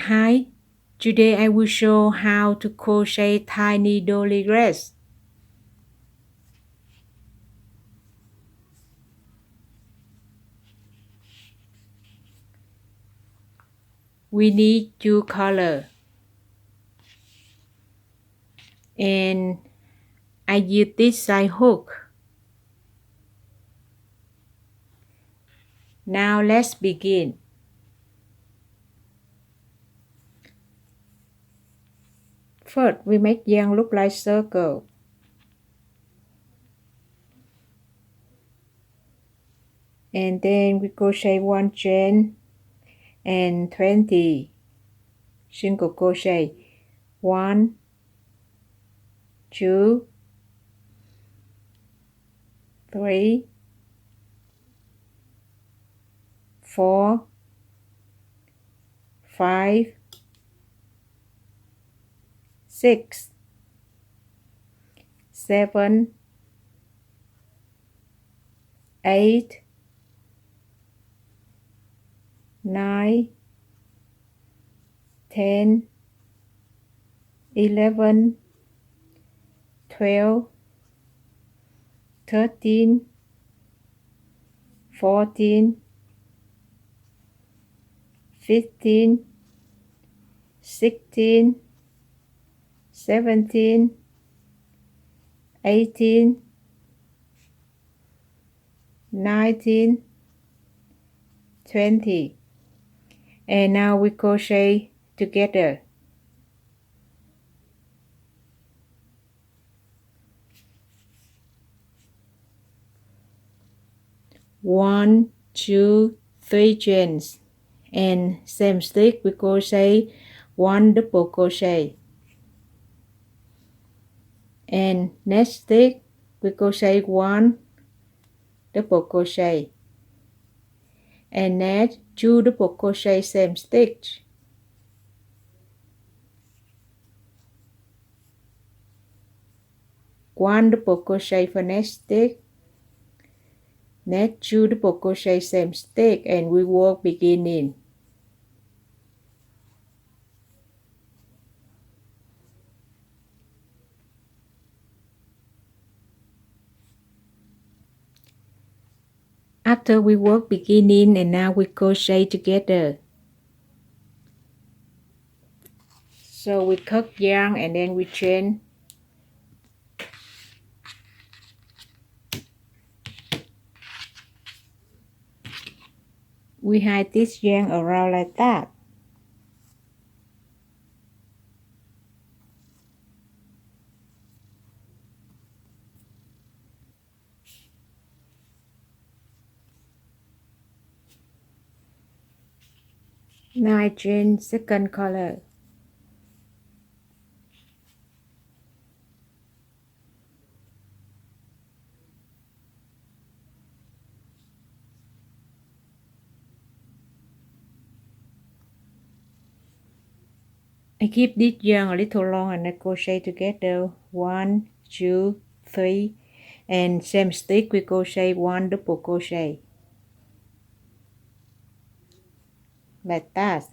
Hi, today I will show how to crochet tiny dolly dress. We need two color and I use this side hook. Now let's begin. First, we make yarn look like circle. And then we crochet 1 chain and 20 single crochet. 1, 2, 3, 4, 5, 6, 7, 8, 9, 10, 11, 12, 13, 14, 15, 16, 17, 18, 19, 20. And now we crochet together. One, two, three chains, and same stick we crochet 1 double crochet, and next stick we crochet 1 double crochet, and next 2 double crochet same stitch. One double crochet for next stick, next 2 double crochet same stick, and we work beginning. After we work beginning, and now we crochet together. So we cut yarn and then we chain. We hide this yarn around like that. Now I chain second color. I keep this yarn a little long and I crochet together 1, 2, 3, and same stick we crochet 1 double crochet like that,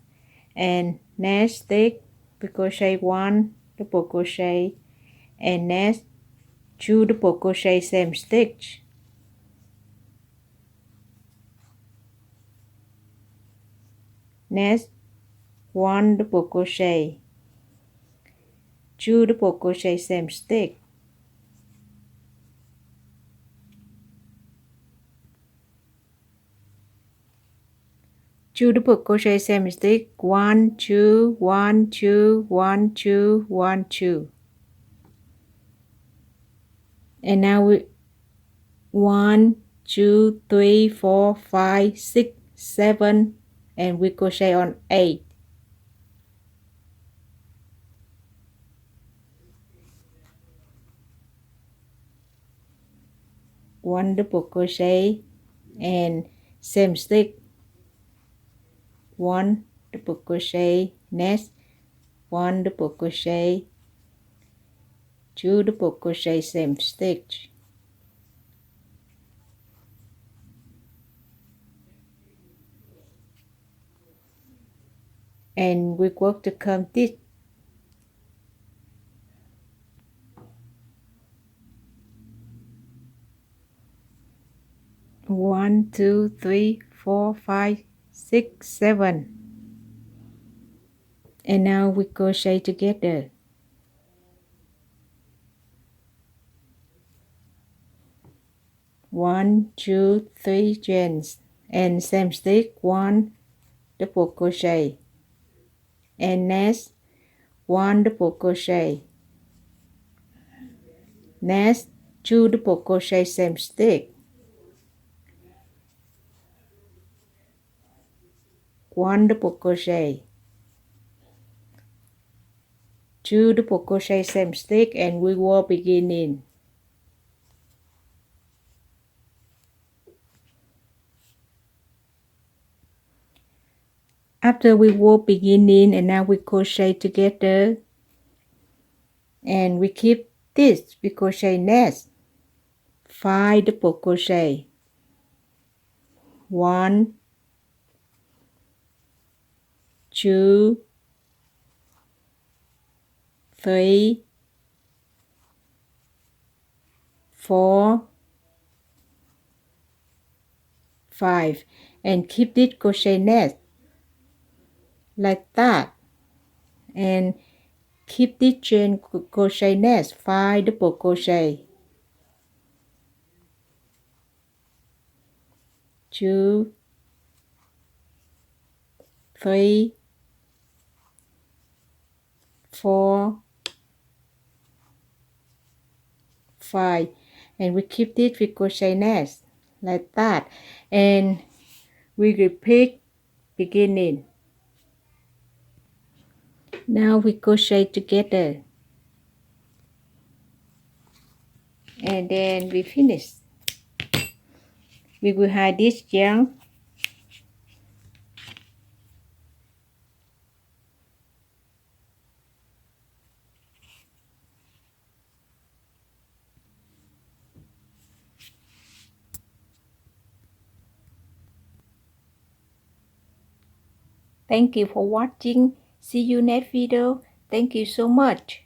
and next stick we crochet 1 double crochet, and next 2 double crochet same stitch. Next 1 double crochet, 2 double crochet same stick, two double crochet same stick, 1, 2, 1, 2, 1, 2, 1, 2, and now we 1, 2, 3, 4, 5, 6, 7, and we crochet on 8. One double crochet and same stick, 1 double crochet, next 1 double crochet, 2 double crochet same stitch, and we work to come this. One, two, three, 4, 5, 6, 7. And now we crochet together. One, two, three chains and same stitch, 1 double crochet and next 1 double crochet, next 2 double crochet, same stitch, 1 double crochet, 2 double crochet, same stitch, and we will beginning. After we were beginning, and now we crochet together, and we keep this, we crochet next 5 double crochet, 1, 2, 3, 4, 5, and keep this crochet next like that, and keep this chain crochet next 5 double crochet, 2, 3, 4, 5, and we keep this with crochet next like that, and we repeat beginning. Now we crochet together, and then we finish. We will hide this yarn. Thank you for watching. See you next video. Thank you so much.